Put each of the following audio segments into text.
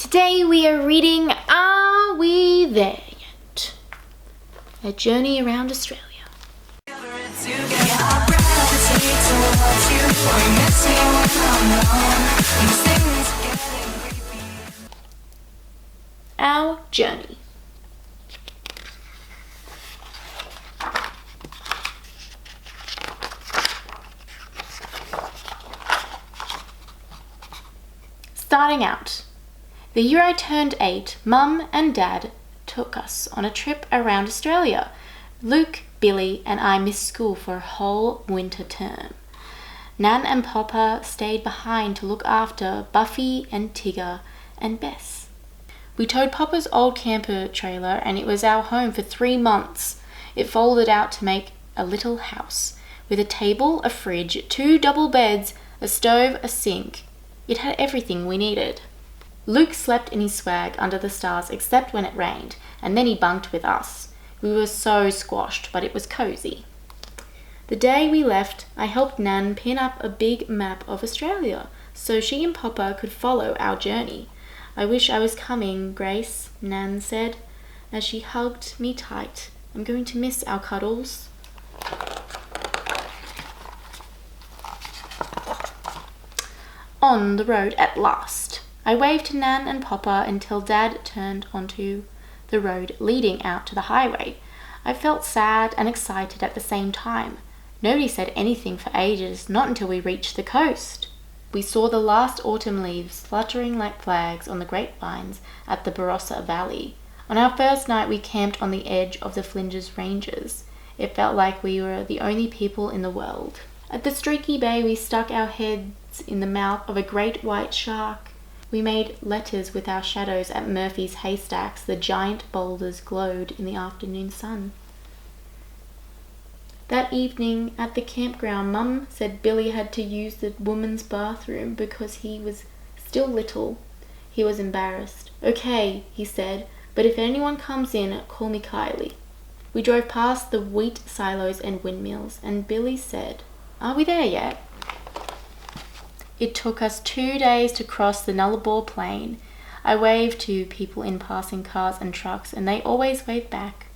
Today we are reading Are We There Yet? A Journey Around Australia. Our journey. Starting out. The year I turned 8, Mum and Dad took us on a trip around Australia. Luke, Billy and I missed school for a whole winter term. Nan and Papa stayed behind to look after Buffy and Tigger and Bess. We towed Papa's old camper trailer and it was our home for 3 months. It folded out to make a little house with a table, a fridge, 2 double beds, a stove, a sink. It had everything we needed. Luke slept in his swag under the stars except when it rained, and then he bunked with us. We were so squashed, but it was cozy. The day we left, I helped Nan pin up a big map of Australia so she and Papa could follow our journey. I wish I was coming, Grace, Nan said, as she hugged me tight. I'm going to miss our cuddles. On the road at last. I waved to Nan and Papa until Dad turned onto the road leading out to the highway. I felt sad and excited at the same time. Nobody said anything for ages, not until we reached the coast. We saw the last autumn leaves fluttering like flags on the grapevines at the Barossa Valley. On our first night we camped on the edge of the Flinders Ranges. It felt like we were the only people in the world. At the Streaky Bay we stuck our heads in the mouth of a great white shark. We made letters with our shadows at Murphy's haystacks. The giant boulders glowed in the afternoon sun. That evening at the campground, Mum said Billy had to use the woman's bathroom because he was still little. He was embarrassed. Okay, he said, but if anyone comes in, call me Kylie. We drove past the wheat silos and windmills, and Billy said, Are we there yet? It took us 2 days to cross the Nullarbor Plain. I waved to people in passing cars and trucks, and they always waved back.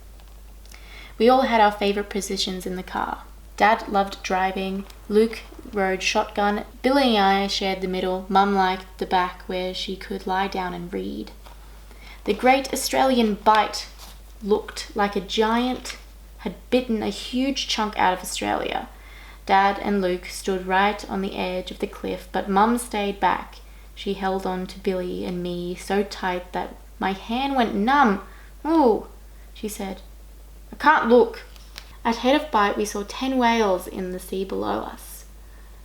We all had our favourite positions in the car. Dad loved driving, Luke rode shotgun, Billy and I shared the middle, Mum liked the back where she could lie down and read. The Great Australian Bight looked like a giant had bitten a huge chunk out of Australia. Dad and Luke stood right on the edge of the cliff, but Mum stayed back. She held on to Billy and me so tight that my hand went numb. Ooh, she said. I can't look. At head of Bight we saw 10 whales in the sea below us.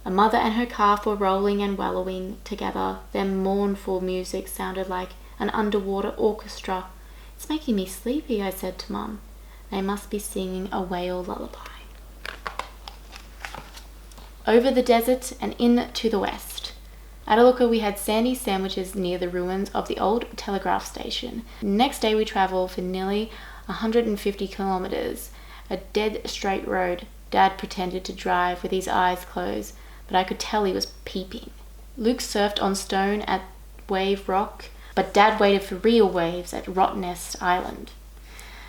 A mother and her calf were rolling and wallowing together. Their mournful music sounded like an underwater orchestra. It's making me sleepy, I said to Mum. They must be singing a whale lullaby. Over the desert and in to the west. At Aluka we had sandy sandwiches near the ruins of the old telegraph station. Next day we travelled for nearly 150 kilometres, a dead straight road. Dad pretended to drive with his eyes closed, but I could tell he was peeping. Luke surfed on stone at Wave Rock, but Dad waited for real waves at Rottnest Island.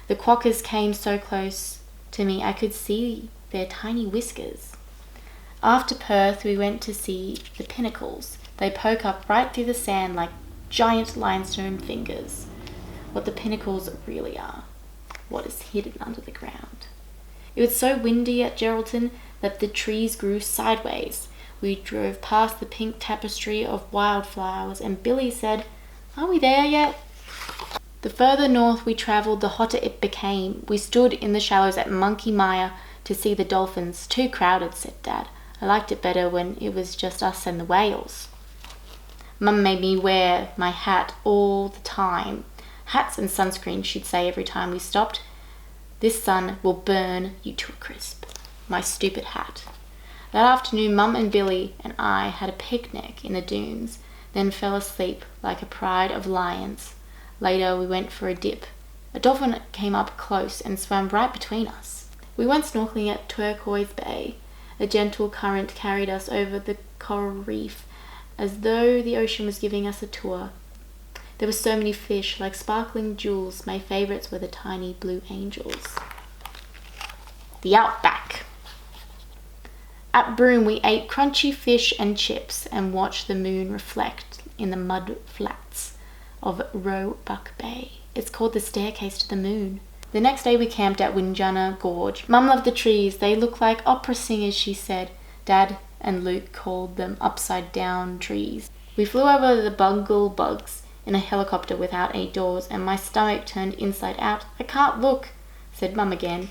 The quokkas came so close to me I could see their tiny whiskers. After Perth, we went to see the pinnacles. They poke up right through the sand like giant limestone fingers. What the pinnacles really are. What is hidden under the ground. It was so windy at Geraldton that the trees grew sideways. We drove past the pink tapestry of wildflowers and Billy said, Are we there yet? The further north we travelled, the hotter it became. We stood in the shallows at Monkey Mia to see the dolphins. Too crowded, said Dad. I liked it better when it was just us and the whales. Mum made me wear my hat all the time. Hats and sunscreen, she'd say every time we stopped. This sun will burn you to a crisp. My stupid hat. That afternoon, Mum and Billy and I had a picnic in the dunes, then fell asleep like a pride of lions. Later, we went for a dip. A dolphin came up close and swam right between us. We went snorkeling at Turquoise Bay. A gentle current carried us over the coral reef as though the ocean was giving us a tour. There were so many fish, like sparkling jewels. My favourites were the tiny blue angels. The outback. At Broome, we ate crunchy fish and chips and watched the moon reflect in the mud flats of Roebuck Bay. It's called the Staircase to the Moon. The next day we camped at Windjana Gorge. Mum loved the trees. They look like opera singers, she said. Dad and Luke called them upside-down trees. We flew over the bungle bugs in a helicopter without any doors, and my stomach turned inside out. I can't look, said Mum again.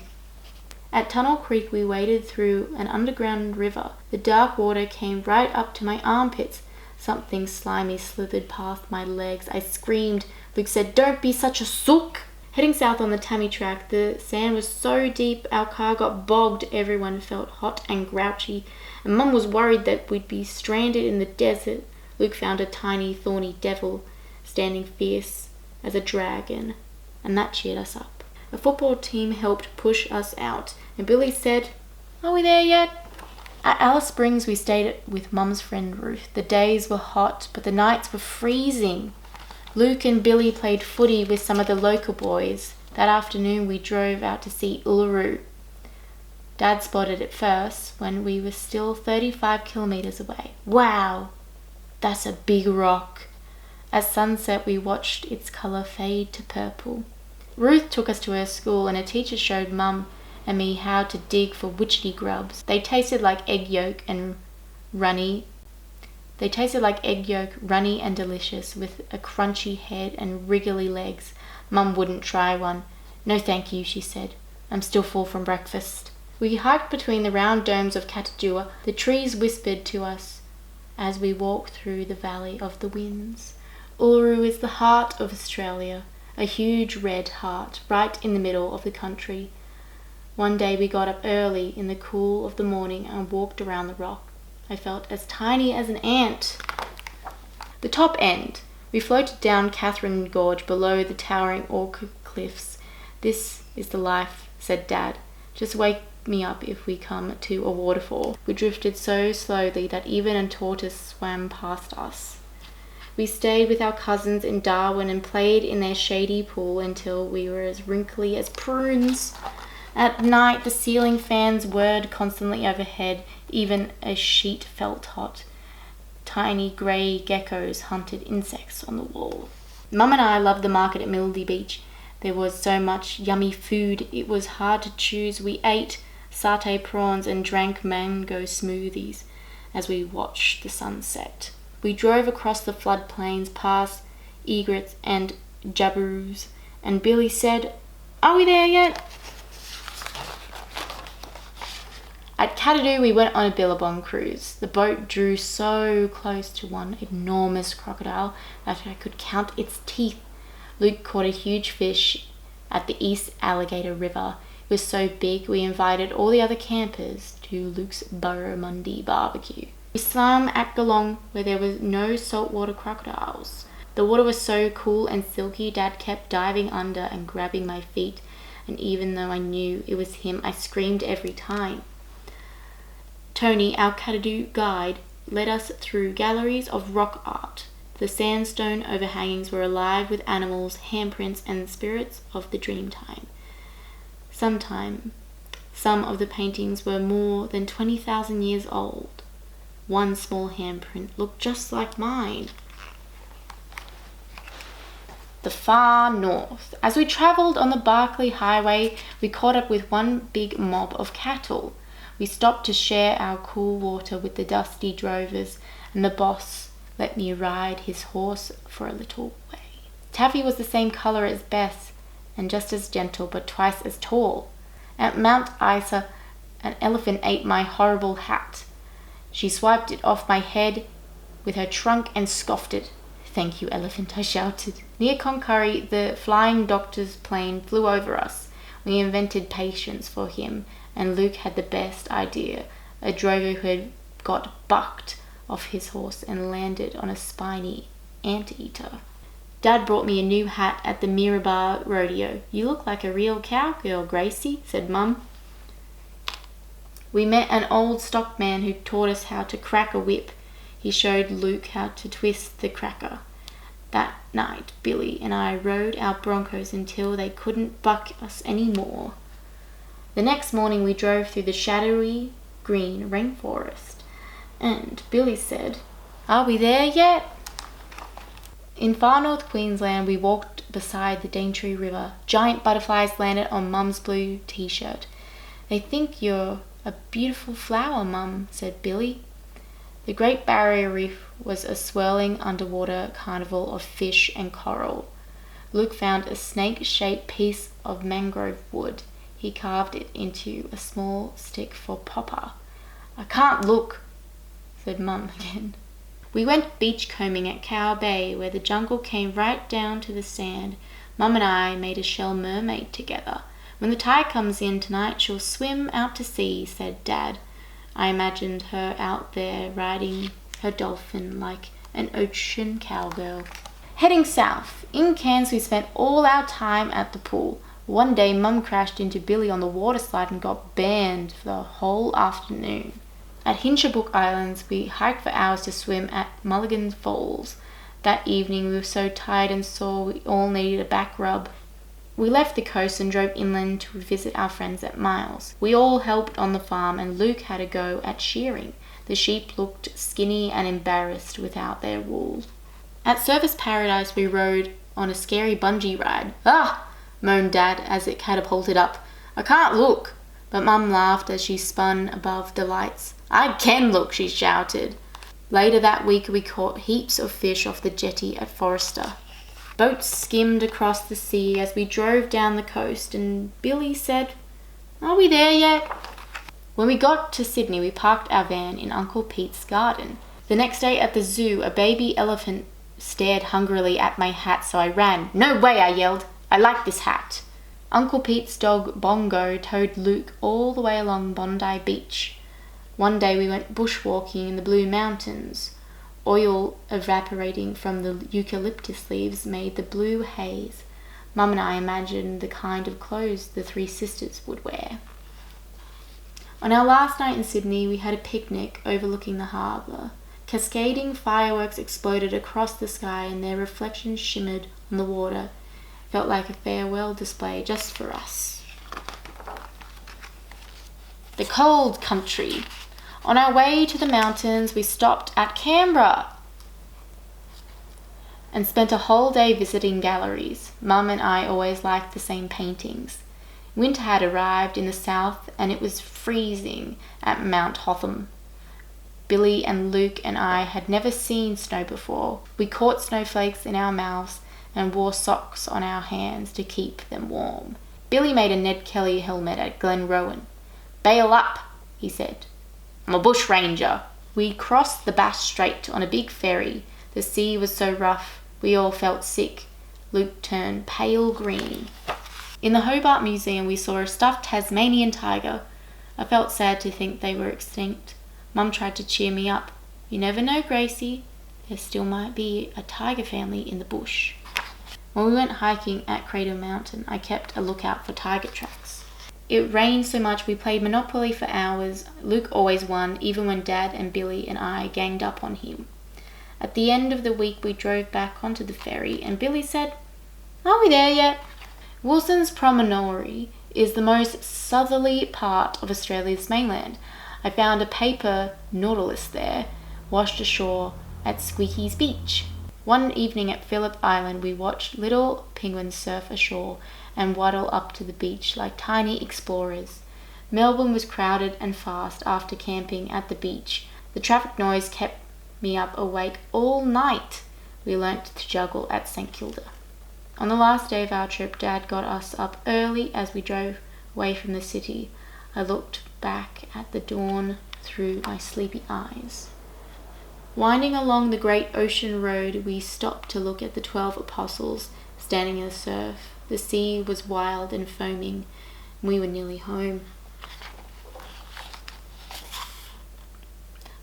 At Tunnel Creek, we waded through an underground river. The dark water came right up to my armpits. Something slimy slithered past my legs. I screamed. Luke said, "Don't be such a sook." Heading south on the Tammy track, the sand was so deep our car got bogged. Everyone felt hot and grouchy, and Mum was worried that we'd be stranded in the desert. Luke found a tiny, thorny devil standing fierce as a dragon, and that cheered us up. A football team helped push us out, and Billy said, "Are we there yet?" At Alice Springs, we stayed with Mum's friend Ruth. The days were hot, but the nights were freezing. Luke and Billy played footy with some of the local boys. That afternoon, we drove out to see Uluru. Dad spotted it first when we were still 35 kilometres away. Wow, that's a big rock. At sunset, we watched its colour fade to purple. Ruth took us to her school, and a teacher showed Mum and me how to dig for witchetty grubs. They tasted like egg yolk, runny and delicious, with a crunchy head and wriggly legs. Mum wouldn't try one. "No thank you," she said. "I'm still full from breakfast." We hiked between the round domes of Katajua. The trees whispered to us as we walked through the Valley of the Winds. Uluru is the heart of Australia, a huge red heart right in the middle of the country. One day we got up early in the cool of the morning and walked around the rock. I felt as tiny as an ant. The top end. We floated down Catherine Gorge below the towering Orchard Cliffs. "This is the life," said Dad. "Just wake me up if we come to a waterfall." We drifted so slowly that even a tortoise swam past us. We stayed with our cousins in Darwin and played in their shady pool until we were as wrinkly as prunes. At night, the ceiling fans whirred constantly overhead. Even a sheet felt hot. Tiny grey geckos hunted insects on the wall. Mum and I loved the market at Mildy Beach. There was so much yummy food, it was hard to choose. We ate satay prawns and drank mango smoothies as we watched the sunset. We drove across the floodplains past egrets and jabiroos, and Billy said, "Are we there yet?" At Katadoo, we went on a billabong cruise. The boat drew so close to one enormous crocodile that I could count its teeth. Luke caught a huge fish at the East Alligator River. It was so big, we invited all the other campers to Luke's Barramundi barbecue. We swam at Geelong, where there were no saltwater crocodiles. The water was so cool and silky, Dad kept diving under and grabbing my feet, and even though I knew it was him, I screamed every time. Tony, our Katadoo guide, led us through galleries of rock art. The sandstone overhangings were alive with animals, handprints, and spirits of the dreamtime. Some of the paintings were more than 20,000 years old. One small handprint looked just like mine. The far north. As we travelled on the Barkly Highway, we caught up with one big mob of cattle. We stopped to share our cool water with the dusty drovers, and the boss let me ride his horse for a little way. Taffy was the same colour as Bess, and just as gentle, but twice as tall. At Mount Isa, an elephant ate my horrible hat. She swiped it off my head with her trunk and scoffed it. "Thank you, elephant," I shouted. Near Concarry, the flying doctor's plane flew over us. We invented patience for him, and Luke had the best idea. A drover who had got bucked off his horse and landed on a spiny anteater. Dad brought me a new hat at the Mirabar Rodeo. "You look like a real cowgirl, Gracie," said Mum. We met an old stockman who taught us how to crack a whip. He showed Luke how to twist the cracker. That night, Billy and I rode our broncos until they couldn't buck us any more. The next morning we drove through the shadowy green rainforest, and Billy said, "Are we there yet?" In far north Queensland we walked beside the Daintree River. Giant butterflies landed on Mum's blue t-shirt. "They think you're a beautiful flower, Mum," said Billy. The Great Barrier Reef was a swirling underwater carnival of fish and coral. Luke found a snake-shaped piece of mangrove wood. He carved it into a small stick for Popper. "I can't look," said Mum again. We went beachcombing at Cow Bay, where the jungle came right down to the sand. Mum and I made a shell mermaid together. "When the tide comes in tonight, she'll swim out to sea," said Dad. I imagined her out there riding her dolphin like an ocean cowgirl. Heading south. In Cairns we spent all our time at the pool. One day Mum crashed into Billy on the water slide and got banned for the whole afternoon. At Hinchinbrook Islands we hiked for hours to swim at Mulligan Falls. That evening we were so tired and sore we all needed a back rub. We left the coast and drove inland to visit our friends at Miles. We all helped on the farm and Luke had a go at shearing. The sheep looked skinny and embarrassed without their wool. At Surfers Paradise we rode on a scary bungee ride. "Ah!" moaned Dad as it catapulted up. "I can't look." But Mum laughed as she spun above the lights. "I can look," she shouted. Later that week we caught heaps of fish off the jetty at Forrester. Boats skimmed across the sea as we drove down the coast, and Billy said, "Are we there yet?" When we got to Sydney, we parked our van in Uncle Pete's garden. The next day at the zoo, a baby elephant stared hungrily at my hat, so I ran. "No way," I yelled. "I like this hat." Uncle Pete's dog Bongo towed Luke all the way along Bondi Beach. One day we went bushwalking in the Blue Mountains. Oil evaporating from the eucalyptus leaves made the blue haze. Mum and I imagined the kind of clothes the three sisters would wear. On our last night in Sydney, we had a picnic overlooking the harbour. Cascading fireworks exploded across the sky and their reflections shimmered on the water. It felt like a farewell display just for us. The cold country. On our way to the mountains, we stopped at Canberra and spent a whole day visiting galleries. Mum and I always liked the same paintings. Winter had arrived in the south and it was freezing at Mount Hotham. Billy and Luke and I had never seen snow before. We caught snowflakes in our mouths and wore socks on our hands to keep them warm. Billy made a Ned Kelly helmet at Glenrowan. "Bail up," he said. "I'm a bush ranger." We crossed the Bass Strait on a big ferry. The sea was so rough, we all felt sick. Luke turned pale green. In the Hobart Museum, we saw a stuffed Tasmanian tiger. I felt sad to think they were extinct. Mum tried to cheer me up. "You never know, Gracie. There still might be a tiger family in the bush." When we went hiking at Crater Mountain, I kept a lookout for tiger tracks. It rained so much we played Monopoly for hours. Luke always won, even when Dad and Billy and I ganged up on him. At the end of the week we drove back onto the ferry and Billy said, "Are we there yet?" Wilson's Promontory is the most southerly part of Australia's mainland. I found a paper nautilus there, washed ashore at Squeaky's Beach. One evening at Phillip Island we watched little penguins surf ashore and waddle up to the beach like tiny explorers. Melbourne was crowded and fast after camping at the beach. The traffic noise kept me up awake all night. We learnt to juggle at St Kilda. On the last day of our trip, Dad got us up early as we drove away from the city. I looked back at the dawn through my sleepy eyes. Winding along the great ocean road, we stopped to look at the 12 apostles standing in the surf. The sea was wild and foaming. We were nearly home.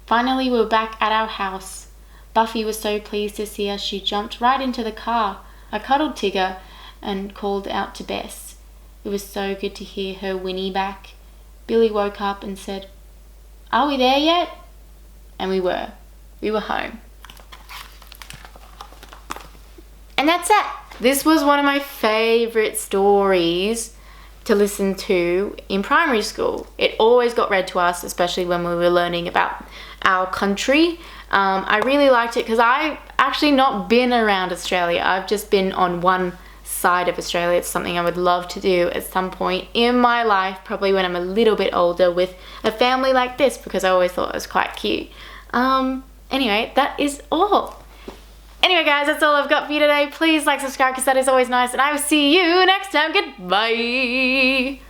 Finally, we were back at our house. Buffy was so pleased to see us, she jumped right into the car. I cuddled Tigger and called out to Bess. It was so good to hear her whinny back. Billy woke up and said, "Are we there yet?" And we were. We were home. And that's it. This was one of my favorite stories to listen to in primary school. It always got read to us, especially when we were learning about our country. I really liked it because I've actually not been around Australia. I've just been on one side of Australia. It's something I would love to do at some point in my life, probably when I'm a little bit older with a family like this, because I always thought it was quite cute. Anyway, that is all. Anyway guys, that's all I've got for you today. Please like, subscribe, because that is always nice, and I will see you next time. Goodbye.